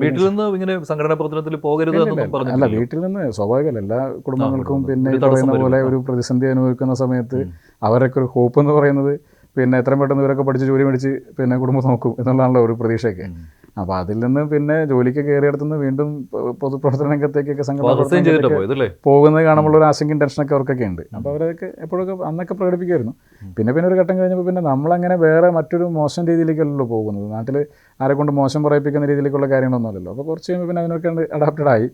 വീട്ടിൽ നിന്ന് ഇങ്ങനെ സംഘടനാ പ്രവർത്തനത്തിൽ പോകരുത് എന്നൊന്നും അല്ല, പറഞ്ഞിട്ടില്ലല്ലോ. വീട്ടിൽ നിന്ന് സ്വാഭാവികമല്ല, എല്ലാ കുടുംബങ്ങൾക്കും പിന്നെ ഒരു ഈ തടസ്സം പറയുന്ന പോലെ വരുമല്ലോ. ഒരു പ്രതിസന്ധി അനുഭവിക്കുന്ന സമയത്ത് അവരൊക്കെ ഒരു ഹോപ്പ് എന്ന് പറയുന്നത് പിന്നെ എത്രയും പെട്ടെന്ന് ഇവരൊക്കെ പഠിച്ച് ജോലി മേടിച്ച് പിന്നെ കുടുംബം നോക്കും എന്നുള്ളതാണല്ലോ ഒരു പ്രതീക്ഷയൊക്കെ. അപ്പോൾ അതിൽ നിന്ന് പിന്നെ ജോലിക്ക് കയറിയെടുത്തുനിന്ന് വീണ്ടും പൊതുപ്രവർത്തന രംഗത്തേക്കൊക്കെ സംഘടനാ റിസൈൻ ചെയ്തിട്ട് പ്രവർത്തനത്തിലേക്ക് പോയതല്ലേ? പോകുന്നത് കാണുമ്പോൾ ഒരു ആശങ്കയും ടെൻഷനൊക്കെ അവർക്കൊക്കെ ഉണ്ട്. അപ്പോൾ അവരൊക്കെ എപ്പോഴൊക്കെ അന്നൊക്കെ പ്രകടിപ്പിക്കുമായിരുന്നു. പിന്നെ ഒരു ഘട്ടം കഴിഞ്ഞപ്പോൾ പിന്നെ നമ്മളങ്ങനെ വേറെ മറ്റൊരു മോശം രീതിയിലേക്കല്ലല്ലോ പോകുന്നത്. നാട്ടിൽ ആരെ കൊണ്ട് മോശം പറയിപ്പിക്കുന്ന രീതിയിലേക്കുള്ള കാര്യങ്ങളൊന്നും അല്ലല്ലോ. അപ്പോൾ കുറച്ച് കഴിയുമ്പോൾ പിന്നെ അതിനൊക്കെ അഡാപ്റ്റഡ് ആയി.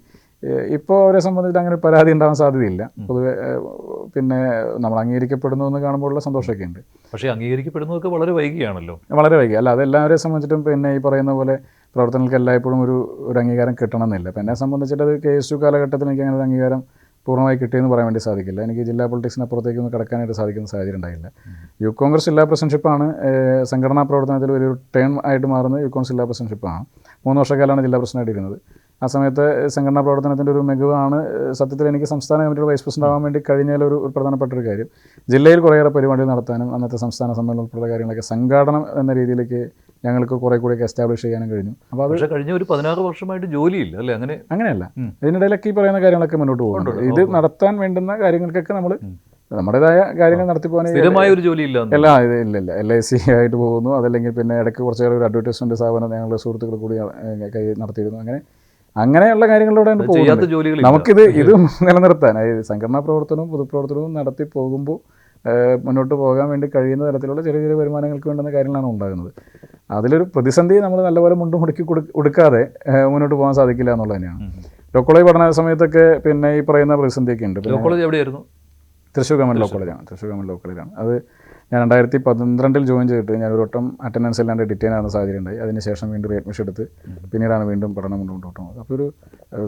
ഇപ്പോൾ അവരെ സംബന്ധിച്ച് അങ്ങനെ പരാതി ഉണ്ടാവാൻ സാധ്യതയില്ല. പൊതുവെ പിന്നെ നമ്മൾ അംഗീകരിക്കപ്പെടുന്നു എന്ന് കാണുമ്പോഴുള്ള സന്തോഷമൊക്കെ ഉണ്ട്. പക്ഷേ അംഗീകരിക്കപ്പെടുന്നതൊക്കെ വളരെ വൈകിയാണല്ലോ. വളരെ വൈകി. അല്ല, അതെല്ലാവരെ സംബന്ധിച്ചിട്ടും പിന്നെ ഈ പറയുന്ന പോലെ പ്രവർത്തനങ്ങൾക്ക് എല്ലായ്പ്പോഴും ഒരു അംഗീകാരം കിട്ടണമെന്നില്ല. അപ്പോൾ എന്നെ സംബന്ധിച്ചിട്ട് അത് KSU കാലഘട്ടത്തിൽ എനിക്ക് അങ്ങനെ ഒരു അംഗീകാരം പൂർണ്ണമായി കിട്ടിയെന്ന് പറയാൻ വേണ്ടി സാധിക്കില്ല. എനിക്ക് ജില്ലാ പൊളിറ്റിക്സിനപ്പുറത്തേക്കൊന്ന് കടക്കാനായിട്ട് സാധിക്കുന്ന സാഹചര്യം ഉണ്ടായില്ല. യൂത്ത് കോൺഗ്രസ് ജില്ലാ പ്രസിഡൻഷിപ്പാണ് സംഘടനാ പ്രവർത്തനത്തിൽ വലിയൊരു ടേൺ ആയിട്ട് മാറുന്നത്. യൂത്ത് കോൺഗ്രസ് ജില്ലാ പ്രസിഡൻഷിപ്പാണ്. 3 വർഷക്കാലമാണ് ജില്ലാ പ്രസിഡൻ്റായിട്ട് ഇരുന്നത്. ആ സമയത്ത് സംഘടനാ പ്രവർത്തനത്തിൻ്റെ ഒരു മികവാണ് സത്യത്തിൽ എനിക്ക് സംസ്ഥാന കമ്മിറ്റിയുടെ വൈസ് പ്രസിഡന്റ് ആവാൻ വേണ്ടി കഴിഞ്ഞാലൊരു പ്രധാനപ്പെട്ട ഒരു കാര്യം. ജില്ലയിൽ കുറേയേറെ പരിപാടികൾ നടത്താനും അന്നത്തെ സംസ്ഥാന സമ്മേളനം ഉൾപ്പെടെ കാര്യങ്ങളൊക്കെ സംഘാടനം എന്ന രീതിയിലേക്ക് ഞങ്ങൾക്ക് കുറേ കൂടിയൊക്കെ എസ്റ്റാബ്ലിഷ് ചെയ്യാനും കഴിഞ്ഞു. അപ്പോൾ അത് കഴിഞ്ഞ ഒരു 16 വർഷമായിട്ട് ജോലിയില്ല അല്ലേ? അങ്ങനെയല്ല. ഇതിനിടയിലൊക്കെ ഈ പറയുന്ന കാര്യങ്ങളൊക്കെ മുന്നോട്ട് പോകുന്നുണ്ട്. ഇത് നടത്താൻ വേണ്ടുന്ന കാര്യങ്ങൾക്കൊക്കെ നമ്മൾ നമ്മുടേതായ കാര്യങ്ങൾ നടത്തിപ്പോകാൻ സ്ഥിരമായ ഒരു ജോലിയില്ല. ഇല്ല. LIC ആയിട്ട് പോകുന്നു. അതല്ലെങ്കിൽ പിന്നെ ഇടയ്ക്ക് കുറച്ചേറെ ഒരു അഡ്വർടൈസ്മെൻറ്റ് സ്ഥാപനം ഞങ്ങളുടെ സുഹൃത്തുക്കൾ കൂടി കൈ നടത്തിയിരുന്നു. അങ്ങനെയുള്ള കാര്യങ്ങളിലൂടെയാണ് പോകുന്നത്. നമുക്കിത് നിലനിർത്താൻ, അതായത് സംഘടനാ പ്രവർത്തനവും പൊതുപ്രവർത്തനവും നടത്തി പോകുമ്പോൾ മുന്നോട്ട് പോകാൻ വേണ്ടി കഴിയുന്ന തരത്തിലുള്ള ചെറിയ ചെറിയ വരുമാനങ്ങൾക്ക് വേണ്ടുന്ന കാര്യങ്ങളാണ് ഉണ്ടാകുന്നത്. അതിലൊരു പ്രതിസന്ധി നമ്മൾ നല്ലപോലെ മുടുക്കി കൊടുക്കാതെ മുന്നോട്ട് പോകാൻ സാധിക്കില്ല എന്നുള്ളത് തന്നെയാണ്. ലോ കോളേജ് പഠന സമയത്തൊക്കെ പിന്നെ ഈ പറയുന്ന പ്രതിസന്ധിയൊക്കെ ഉണ്ട്. ലോ കോളേജ് എവിടെയായിരുന്നു? തൃശ്ശൂർ ഗവൺമെൻറ് ലോ കോളേജാണ്. അത് ഞാൻ 2012 ജോയിൻ ചെയ്തിട്ട് ഞാനൊരു വട്ടം അറ്റൻഡൻസ് ഇല്ലാണ്ട് ഡിറ്റെയിൻ ആകുന്ന സാഹചര്യം ഉണ്ടായി. അതിനുശേഷം വീണ്ടും റീഅഡ്മിഷൻ എടുത്ത് പിന്നീടാണ് വീണ്ടും പഠനം മുന്നോട്ട് പോകുന്നത്. അപ്പോൾ ഒരു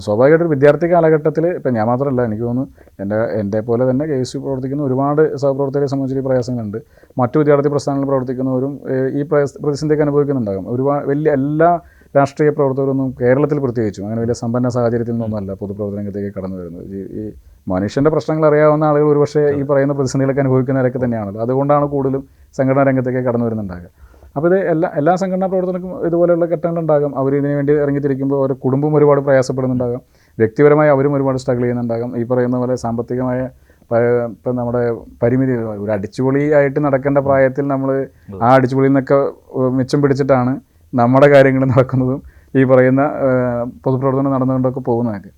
സ്വാഭാവികമായിട്ടൊരു വിദ്യാർത്ഥി കാലഘട്ടത്തിൽ ഇപ്പം ഞാൻ മാത്രമല്ല, എനിക്ക് തോന്നുന്നു എൻ്റെ പോലെ തന്നെ KSU പ്രവർത്തിക്കുന്ന ഒരുപാട് സഹപ്രവർത്തകരെ സംബന്ധിച്ച് പ്രയാസങ്ങളുണ്ട്. മറ്റു വിദ്യാർത്ഥി പ്രസ്ഥാനങ്ങളിൽ പ്രവർത്തിക്കുന്നവരും ഈ പ്രതിസന്ധിയൊക്കെ അനുഭവിക്കുന്നുണ്ടാകും. വലിയ എല്ലാ രാഷ്ട്രീയ പ്രവർത്തകരൊന്നും കേരളത്തിൽ പ്രത്യേകിച്ചും അങ്ങനെ വലിയ സമ്പന്ന സാഹചര്യത്തിൽ നിന്നൊന്നുമല്ല പൊതുപ്രവർത്തന രംഗത്തേക്ക് കടന്നു വരുന്നത്. ഈ മനുഷ്യൻ്റെ പ്രശ്നങ്ങൾ അറിയാവുന്ന ആളുകൾ ഒരുപക്ഷെ ഈ പറയുന്ന പ്രതിസന്ധികളൊക്കെ അനുഭവിക്കുന്നവരൊക്കെ തന്നെയാണല്ലോ. അതുകൊണ്ടാണ് കൂടുതലും സംഘടനാ രംഗത്തേക്ക് കടന്നു വരുന്നുണ്ടാകുക. അപ്പോൾ ഇത് എല്ലാ സംഘടനാ പ്രവർത്തനർക്കും ഇതുപോലെയുള്ള ഘട്ടങ്ങളുണ്ടാകും. അവർ ഇതിനു വേണ്ടി ഇറങ്ങിത്തിരിക്കുമ്പോൾ അവരുടെ കുടുംബം ഒരുപാട് പ്രയാസപ്പെടുന്നുണ്ടാകും. വ്യക്തിപരമായി അവരും ഒരുപാട് സ്ട്രഗിൾ ചെയ്യുന്നുണ്ടാകും. ഈ പറയുന്ന പോലെ സാമ്പത്തികമായ ഇപ്പം നമ്മുടെ പരിമിതി, ഒരു അടിച്ചുപൊളിയായിട്ട് നടക്കേണ്ട പ്രായത്തിൽ നമ്മൾ ആ അടിച്ചുപൊളിയിൽ നിന്നൊക്കെ മിച്ചം പിടിച്ചിട്ടാണ് നമ്മുടെ കാര്യങ്ങൾ നടക്കുന്നതും ഈ പറയുന്ന പൊതുപ്രവർത്തനം നടന്നുകൊണ്ടൊക്കെ പോകുന്നതൊക്കെ.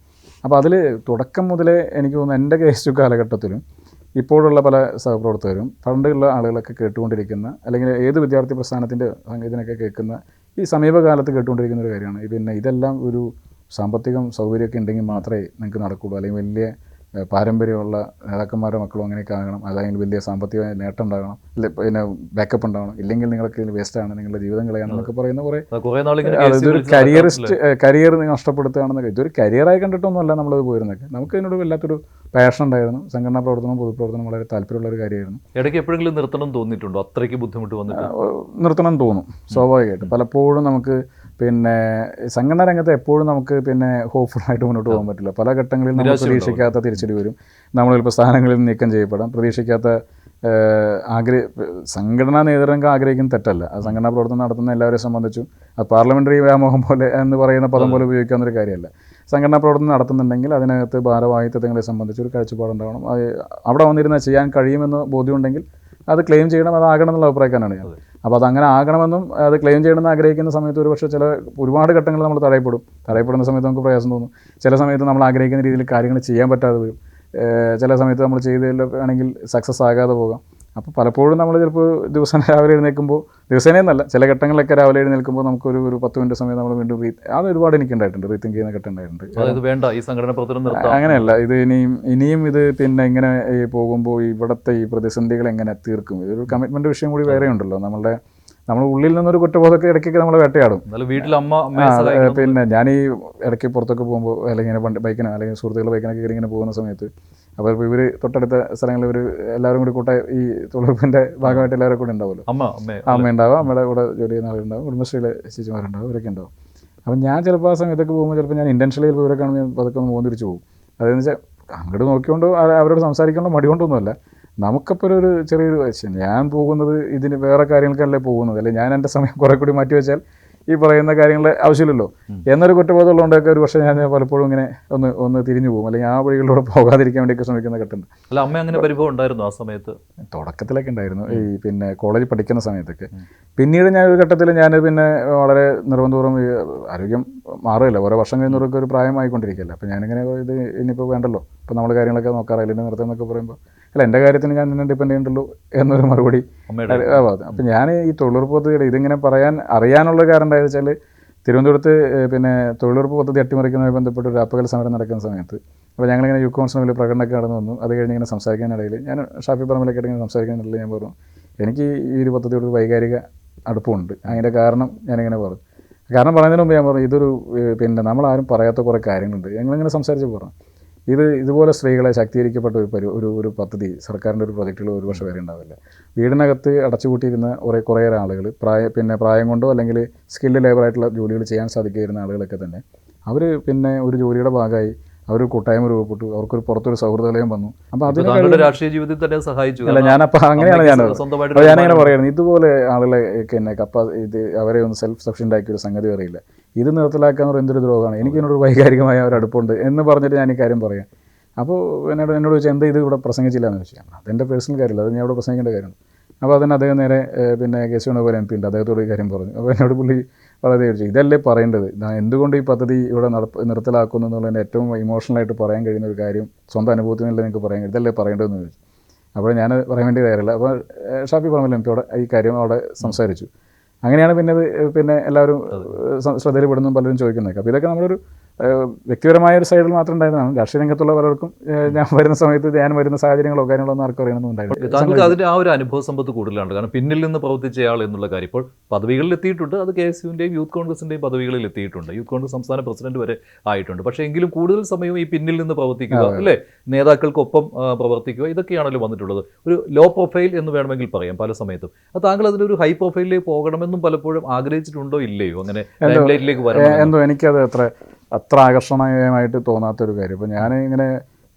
അപ്പോൾ അതിൽ തുടക്കം മുതലേ എനിക്ക് തോന്നുന്നു എൻ്റെ KSU കാലഘട്ടത്തിലും ഇപ്പോഴുള്ള പല സഹപ്രവർത്തകരും പണ്ടുള്ള ആളുകളൊക്കെ കേട്ടുകൊണ്ടിരിക്കുന്ന, അല്ലെങ്കിൽ ഏത് വിദ്യാർത്ഥി പ്രസ്ഥാനത്തിൻ്റെ സംഗീതത്തിനൊക്കെ കേൾക്കുന്ന ഈ സമീപകാലത്ത് കേട്ടുകൊണ്ടിരിക്കുന്ന ഒരു കാര്യമാണ് പിന്നെ ഇതെല്ലാം ഒരു സാമ്പത്തികം സൗകര്യമൊക്കെ ഉണ്ടെങ്കിൽ മാത്രമേ നിങ്ങൾക്ക് നടക്കുകയുള്ളൂ, അല്ലെങ്കിൽ വലിയ പാരമ്പര്യമുള്ള നേതാക്കന്മാരുടെ മക്കളും അങ്ങനെയൊക്കെ ആകണം, അല്ലെങ്കിൽ വലിയ സാമ്പത്തിക നേട്ടം ഉണ്ടാകണം, പിന്നെ ബാക്കപ്പ് ഉണ്ടാകണം, ഇല്ലെങ്കിൽ നിങ്ങൾക്ക് ഇതിൽ വേസ്റ്റാണ്, നിങ്ങളുടെ ജീവിതം കളയാണെന്നൊക്കെ പറയുന്ന ഇതൊരു കരിയർ നഷ്ടപ്പെടുത്തുകയാണെന്നൊക്കെ. ഇതൊരു കരിയറായി കണ്ടിട്ടൊന്നുമല്ല നമ്മളത് പോയിരുന്നൊക്കെ. നമുക്ക് ഇതിനോട് വല്ലാത്തൊരു പാഷൻ ഉണ്ടായിരുന്നു. സംഘടനാ പ്രവർത്തനവും പൊതുപ്രവർത്തനം വളരെ താല്പര്യമുള്ള ഒരു കാര്യമായിരുന്നു. ഇടയ്ക്ക് എപ്പോഴെങ്കിലും നിർത്തണം തോന്നിയിട്ടുണ്ടോ? അത്രയ്ക്ക് ബുദ്ധിമുട്ട് വന്നിട്ട് നിർത്തണം തോന്നും സ്വാഭാവികമായിട്ടും. പലപ്പോഴും നമുക്ക് പിന്നെ സംഘടനാ രംഗത്ത് എപ്പോഴും നമുക്ക് പിന്നെ ഹോപ്പ്ഫുള്ളായിട്ട് മുന്നോട്ട് പോകാൻ പറ്റില്ല. പല ഘട്ടങ്ങളിൽ നമ്മൾ പ്രതീക്ഷിക്കാത്ത തിരിച്ചടി വരും. നമ്മൾ ചിലപ്പോൾ സ്ഥാനങ്ങളിൽ നീക്കം ചെയ്യപ്പെടാം. പ്രതീക്ഷിക്കാത്ത സംഘടനാ നേതൃത്വം ആഗ്രഹിക്കുന്ന തെറ്റല്ല. ആ സംഘടനാ പ്രവർത്തനം നടത്തുന്ന എല്ലാവരെയും സംബന്ധിച്ചും അത് പാർലമെൻ്ററി വ്യാമോഹം പോലെ എന്ന് പറയുന്ന പദം പോലെ ഉപയോഗിക്കാവുന്നൊരു കാര്യമല്ല. സംഘടനാ പ്രവർത്തനം നടത്തുന്നുണ്ടെങ്കിൽ അതിനകത്ത് ഭാരവാഹിത്വങ്ങളെ സംബന്ധിച്ച് ഒരു കാഴ്ചപ്പാടുണ്ടാവണം. അവിടെ വന്നിരുന്നാൽ ചെയ്യാൻ കഴിയുമെന്ന് ബോധ്യമുണ്ടെങ്കിൽ അത് ക്ലെയിം ചെയ്യണം, അതാകണം എന്നുള്ള അഭിപ്രായക്കാരാണ് ഞാൻ. അപ്പോൾ അതങ്ങനെ ആകണമെന്നും അത് ക്ലെയിം ചെയ്യണമെന്ന് ആഗ്രഹിക്കുന്ന സമയത്ത് ഒരുപക്ഷെ ഒരുപാട് ഘട്ടങ്ങൾ നമ്മൾ തടയപ്പെടുന്ന സമയത്ത് നമുക്ക് പ്രയാസം തോന്നും. ചില സമയത്ത് നമ്മൾ ആഗ്രഹിക്കുന്ന രീതിയിൽ കാര്യങ്ങൾ ചെയ്യാൻ പറ്റാതെ വരും. ചില സമയത്ത് നമ്മൾ ചെയ്തതിൽ ആണെങ്കിൽ സക്സസ് ആകാതെ പോകാം. അപ്പോൾ പലപ്പോഴും നമ്മൾ ചിലപ്പോൾ ദിവസം രാവിലെ എഴുന്നേൽക്കുമ്പോൾ, ദിവസേനയെന്നല്ല ചില ഘട്ടങ്ങളിലൊക്കെ രാവിലെ എഴുന്നേൽക്കുമ്പോൾ നമുക്കൊരു 10 മിനിറ്റ് സമയം നമ്മൾ വീണ്ടും അത് ഒരുപാട് എനിക്കുണ്ടായിട്ടുണ്ട്, റീത്തിങ്ക് ചെയ്യുന്ന ഘട്ടം ഉണ്ടായിട്ടുണ്ട്. അങ്ങനെയല്ല, ഇത് ഇനിയും ഇത് പിന്നെ ഇങ്ങനെ പോകുമ്പോൾ ഇവിടുത്തെ ഈ പ്രതിസന്ധികൾ എങ്ങനെ തീർക്കും, ഇതൊരു കമ്മിറ്റ്മെൻറ്റ് വിഷയം കൂടി വേറെ ഉണ്ടല്ലോ. നമ്മൾ ഉള്ളിൽ നിന്നൊരു കുറ്റബോധമൊക്കെ ഇടയ്ക്കൊക്കെ നമ്മൾ വേട്ടയാടും. പിന്നെ ഞാൻ ഈ ഇടയ്ക്ക് പുറത്തൊക്കെ പോകുമ്പോൾ, അല്ലെങ്കിൽ ഇങ്ങനെ ബൈക്കിനോ അല്ലെങ്കിൽ സുഹൃത്തുക്കളുടെ ബൈക്കിനൊക്കെ കയറി ഇങ്ങനെ പോകുന്ന സമയത്ത്, അപ്പോൾ ഇവർ തൊട്ടടുത്ത സ്ഥലങ്ങളിൽ ഇവർ എല്ലാവരും കൂടി ഈ തൊഴിലുറപ്പിൻ്റെ ഭാഗമായിട്ട് എല്ലാവരും കൂടി ഉണ്ടാവുമല്ലോ. അമ്മ ഉണ്ടാവും, അമ്മയുടെ കൂടെ ജോലി ചെയ്യുന്ന ആളുണ്ടാവും, കുടുംബശ്രീയിലെ ചേച്ചിമാരുണ്ടാവും, ഇവരൊക്കെ ഉണ്ടാവും. അപ്പം ഞാൻ ചിലപ്പോൾ ആ സമയത്തൊക്കെ പോകുമ്പോൾ ചിലപ്പോൾ ഞാൻ ഇൻറ്റൻഷനലി ചിലപ്പോൾ ഇവരെ കാണുമ്പോൾ പതുക്കെ ഒന്ന് തിരിച്ചു പോകും. അതെന്ന് വെച്ചാൽ അങ്ങോട്ട് നോക്കിക്കൊണ്ട് അവരോട് സംസാരിക്കേണ്ട മടി കൊണ്ടൊന്നുമല്ല. നമുക്കപ്പോൾ ഒരു ചെറിയൊരു ഞാൻ പോകുന്നത് ഇതിന് വേറെ കാര്യങ്ങൾക്കല്ലേ പോകുന്നത്, അല്ലെങ്കിൽ ഞാൻ എൻ്റെ സമയം കുറേ കൂടി മാറ്റി വെച്ചാൽ ഈ പറയുന്ന കാര്യങ്ങളുടെ ആവശ്യമില്ലല്ലോ എന്നൊരു കുറ്റബോധമുള്ളതുകൊണ്ടൊക്കെ ഒരു പക്ഷേ ഞാൻ പലപ്പോഴും ഇങ്ങനെ ഒന്ന് തിരിഞ്ഞു പോകും, അല്ലെങ്കിൽ ആ വഴികളിലൂടെ പോകാതിരിക്കാൻ വേണ്ടിയൊക്കെ ശ്രമിക്കുന്ന ഘട്ടമുണ്ട്. അല്ല, അമ്മ അങ്ങനെ പരിഭവം ഉണ്ടായിരുന്നു ആ സമയത്ത്? തുടക്കത്തിലൊക്കെ ഉണ്ടായിരുന്നു, ഈ പിന്നെ കോളേജിൽ പഠിക്കുന്ന സമയത്തൊക്കെ. പിന്നീട് ഞാൻ ഒരു ഘട്ടത്തിൽ ഞാൻ പിന്നെ വളരെ നിർബന്ധപൂർവ്വം ആരോഗ്യം മാറുകയില്ല, ഓരോ വർഷം കഴിയുന്നവർക്ക് ഒരു പ്രായമായിക്കൊണ്ടിരിക്കുകയല്ല. അപ്പോൾ ഞാനിങ്ങനെ ഇത് ഇനിയിപ്പോൾ വേണ്ടല്ലോ, ഇപ്പോൾ നമ്മൾ കാര്യങ്ങളൊക്കെ നോക്കാറില്ല, എന്നെ നിർത്തുന്നൊക്കെ പറയുമ്പോൾ അല്ല എൻ്റെ കാര്യത്തിന് ഞാൻ നിന്നെ ഡിപ്പെൻഡ് ചെയ്യണ്ടല്ലോ എന്നൊരു മറുപടി. അപ്പം ഞാൻ ഈ തൊഴിലുറപ്പ് പദ്ധതിയുടെ ഇതിങ്ങനെ അറിയാനുള്ള കാരണം എന്താണെന്ന് വെച്ചാൽ തിരുവനന്തപുരത്ത് പിന്നെ തൊഴിലുറപ്പ് പദ്ധതി അട്ടിമറിക്കുന്നതുമായി ബന്ധപ്പെട്ട് ഒരു രാപ്പകൽ സമരം നടക്കുന്ന സമയത്ത് അപ്പോൾ ഞങ്ങളിങ്ങനെ യൂത്ത് കോൺഗ്രസിന് പ്രകടനമൊക്കെ നടന്നു വന്നു. അത് കഴിഞ്ഞ് ഇങ്ങനെ സംസാരിക്കാനിടയിൽ ഞാൻ ഷാഫി പറമ്പിലൊക്കെ ഇങ്ങനെ സംസാരിക്കാനിടയിൽ ഞാൻ പറഞ്ഞു എനിക്ക് ഈ ഒരു പദ്ധതിയോട് വൈകാരിക അടുപ്പമുണ്ട്. അതിൻ്റെ കാരണം ഞാനിങ്ങനെ പറഞ്ഞു. കാരണം പറയുന്നതിന് മുമ്പ് ഞാൻ പറഞ്ഞു ഇതൊരു പിന്നെ നമ്മളാരും പറയാത്ത കുറേ കാര്യങ്ങളുണ്ട്. ഞങ്ങളിങ്ങനെ സംസാരിച്ച് പറഞ്ഞു ഇതുപോലെ സ്ത്രീകളെ ശാക്തീകരിക്കപ്പെട്ട ഒരു പദ്ധതി സർക്കാരിൻ്റെ ഒരു പ്രൊജക്റ്റുകൾ ഒരുപക്ഷെ വരെ ഉണ്ടാവില്ല. വീടിനകത്ത് അടച്ചുപൂട്ടിയിരുന്ന കുറേ ആളുകൾ പ്രായം കൊണ്ടോ അല്ലെങ്കിൽ സ്കിൽഡ് ലേബറായിട്ടുള്ള ജോലികൾ ചെയ്യാൻ സാധിക്കുന്ന ആളുകളൊക്കെ തന്നെ അവർ പിന്നെ ഒരു ജോലിയുടെ ഭാഗമായി അവർ കൂട്ടായ്മ രൂപപ്പെട്ടു, അവർക്കൊരു പുറത്തൊരു സൗഹൃദലയം വന്നു. അപ്പോൾ അതിന് രാഷ്ട്രീയ ജീവിതത്തിൽ തന്നെ സഹായിച്ചു. അല്ല, ഞാനപ്പോൾ അങ്ങനെയാണ് ഞാനിങ്ങനെ പറയുന്നത് ഇതുപോലെ ആളുകളെ പിന്നെ അവരെ ഒന്ന് സെൽഫ് സഫിഷ്യൻ്റ് ആക്കിയ ഒരു സംഗതി അറിയില്ല. ഇത് നിർത്തലാക്കാന്ന് പറയുന്ന എന്തൊരു ദ്രോഹമാണ്, എനിക്കിതിനോട് വൈകാരികമായ ഒരു അടുപ്പുണ്ട് എന്ന് പറഞ്ഞിട്ട് ഞാൻ ഈ കാര്യം പറയാം. അപ്പോൾ എന്നോട് ചോദിച്ചാൽ എന്താ ഇത് ഇവിടെ പ്രസംഗിച്ചില്ല എന്ന് ചോദിച്ചാൽ അതെൻ്റെ പേഴ്സണൽ കാര്യമില്ല, അത് ഞാൻ ഇവിടെ പ്രസംഗിക്കേണ്ട കാര്യമാണ്. അപ്പോൾ അതിന് അദ്ദേഹം നേരെ പിന്നെ കേശവ പോലെ MP ഉണ്ട്, അദ്ദേഹത്തോട് ഈ കാര്യം പറഞ്ഞു. അപ്പോൾ എന്നോട് പുള്ളി വളരെ ചോദിച്ചു ഇതല്ലേ പറയേണ്ടത്, എന്തുകൊണ്ട് ഈ പദ്ധതി ഇവിടെ നിർത്തലാക്കുന്നു എന്നുള്ളതിൻ്റെ ഏറ്റവും ഇമോഷണലായിട്ട് പറയാൻ കഴിയുന്ന ഒരു കാര്യം സ്വന്തം അനുഭവത്തിൽ നിന്നല്ലേ നിങ്ങൾക്ക് പറയാൻ കഴിയും, ഇതല്ലേ പറയേണ്ടതെന്ന് ചോദിച്ചു. അപ്പോൾ ഞാൻ പറയാൻ വേണ്ടി കാര്യമില്ല. അപ്പോൾ ഷാഫി പറമ്പിൽ MP ഈ കാര്യം അവിടെ സംസാരിച്ചു. അങ്ങനെയാണ് പിന്നെ എല്ലാവരും ശ്രദ്ധയിൽ പെടുന്നു, പലരും ചോദിക്കുന്നതൊക്കെ. അപ്പോൾ ഇതൊക്കെ നമ്മളൊരു വ്യക്തിപരമായ ഒരു സൈഡിൽ മാത്രം ഉണ്ടായിരുന്നതാണ്. രാഷ്ട്രീയ രംഗത്തുള്ള പലർക്കും ഞാൻ വരുന്ന സമയത്ത് ഞാൻ വരുന്ന സാഹചര്യങ്ങളോ കാര്യങ്ങളൊന്നും ആർക്കും അറിയണമെന്നും ഉണ്ടായിരുന്നു. താങ്കൾക്ക് അതിൻ്റെ ആ ഒരു അനുഭവ സമ്പത്ത് കൂടുതലാണ്. കാരണം പിന്നിൽ നിന്ന് പ്രവർത്തിച്ചയാൾ എന്നുള്ള കാര്യം ഇപ്പോൾ പദവികളിൽ എത്തിയിട്ടുണ്ട്. അത് KSUവിൻ്റെയും യൂത്ത് കോൺഗ്രസിൻ്റെയും പദവികളിൽ എത്തിയിട്ടുണ്ട്. യൂത്ത് കോൺഗ്രസ് സംസ്ഥാന പ്രസിഡന്റ് വരെ ആയിട്ടുണ്ട്. പക്ഷേ എങ്കിലും കൂടുതൽ സമയവും ഈ പിന്നിൽ നിന്ന് പ്രവർത്തിക്കുക, അല്ലേ, നേതാക്കൾക്കൊപ്പം പ്രവർത്തിക്കുക, ഇതൊക്കെയാണല്ലോ വന്നിട്ടുള്ളത്. ഒരു ലോ പ്രൊഫൈൽ എന്ന് വേണമെങ്കിൽ പറയാം പല സമയത്തും. അത് താങ്കൾ അതിലൊരു ഹൈ പ്രൊഫൈലിലേക്ക് പോകണമെന്നും പലപ്പോഴും ആഗ്രഹിച്ചിട്ടുണ്ടോ ഇല്ലയോ? അങ്ങനെ ലൈംലൈറ്റിലേക്ക് വരണം എന്തോ എനിക്കത് അത്ര ആകർഷണീയമായിട്ട് തോന്നാത്തൊരു കാര്യം. ഇപ്പോൾ ഞാൻ ഇങ്ങനെ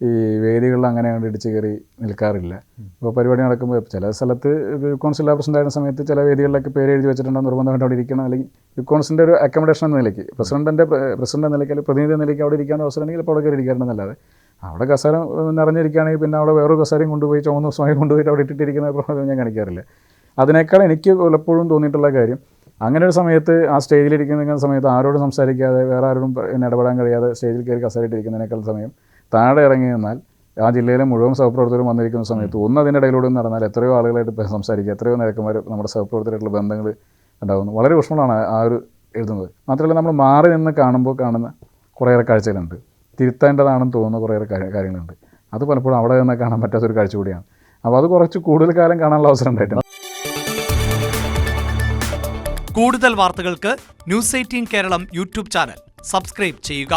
ഈ വേദികളിൽ അങ്ങനെ ഇടിച്ച് കയറി നിൽക്കാറില്ല. ഇപ്പോൾ പരിപാടി നടക്കുമ്പോൾ ചില സ്ഥലത്ത് യുക്കോൺസിൽ പ്രസിഡന്റ് ആയിരുന്ന സമയത്ത് ചില വേദികളിലൊക്കെ പേര് എഴുതി വെച്ചിട്ടുണ്ടോ നിർബന്ധമായിട്ട് അവിടെ ഇരിക്കണം, അല്ലെങ്കിൽ യുക്കോൺസിൻ്റെ ഒരു അക്കോമഡേഷൻ എന്ന നിലയ്ക്ക് പ്രസിഡന്റ് എന്ന നിലയ്ക്ക് അല്ലെങ്കിൽ പ്രതിനിധി എന്ന നിലയ്ക്ക് അവിടെ ഇരിക്കാൻ അവസരം ഉണ്ടെങ്കിൽ ഇപ്പോൾ അവിടെ കയറി ഇരിക്കാറുണ്ടെന്നല്ലാതെ അവിടെ കസേര നിറഞ്ഞിരിക്കുകയാണെങ്കിൽ പിന്നെ അവിടെ വേറൊരു കസേരയും കൊണ്ടുപോയി ചുവന്ന ദിവസമായി കൊണ്ടുപോയിട്ട് അവിടെ ഇട്ടിട്ടിരിക്കുന്ന പ്രവണത ഞാൻ കാണിക്കാറില്ല. അതിനേക്കാൾ എനിക്ക് പലപ്പോഴും തോന്നിയിട്ടുള്ള കാര്യം അങ്ങനെ ഒരു സമയത്ത് ആ സ്റ്റേജിലിരിക്കുന്ന സമയത്ത് ആരോടും സംസാരിക്കാതെ വേറെ ആരോടും ഇടപെടാൻ കഴിയാതെ സ്റ്റേജിൽ കയറി കസേരയിട്ടിരിക്കുന്നതിനേക്കാൾ സമയം താഴെ ഇറങ്ങി നിന്നാൽ ആ ജില്ലയിലെ മുഴുവൻ സഹപ്രവർത്തകരും വന്നിരിക്കുന്ന സമയത്ത് അതിൻ്റെ ഇടയിലൂടെ നടന്നാൽ എത്രയോ ആളുകളായിട്ട് സംസാരിക്കുക, എത്രയോ നേരക്കുമാർ നമ്മുടെ സഹപ്രവർത്തകരായിട്ടുള്ള ബന്ധങ്ങൾ ഉണ്ടാകുന്നു. വളരെ ഊഷ്മളമാണ് ആ ഒരു എഴുതുന്നത്. മാത്രമല്ല നമ്മൾ മാറി നിന്ന് കാണുന്ന കുറേയേറെ കാഴ്ചകളുണ്ട്, തിരുത്തേണ്ടതാണെന്ന് തോന്നുന്ന കുറേയേറെ കാര്യങ്ങളുണ്ട്. അത് പലപ്പോഴും അവിടെ നിന്ന് കാണാൻ പറ്റാത്തൊരു കാഴ്ച കൂടിയാണ്. അപ്പോൾ അത് കുറച്ച് കൂടുതൽ കാലം കാണാനുള്ള അവസരം ഉണ്ടായിട്ടുണ്ട്. കൂടുതൽ വാർത്തകൾക്ക് News 18 Keralam YouTube channel subscribe ചെയ്യുക.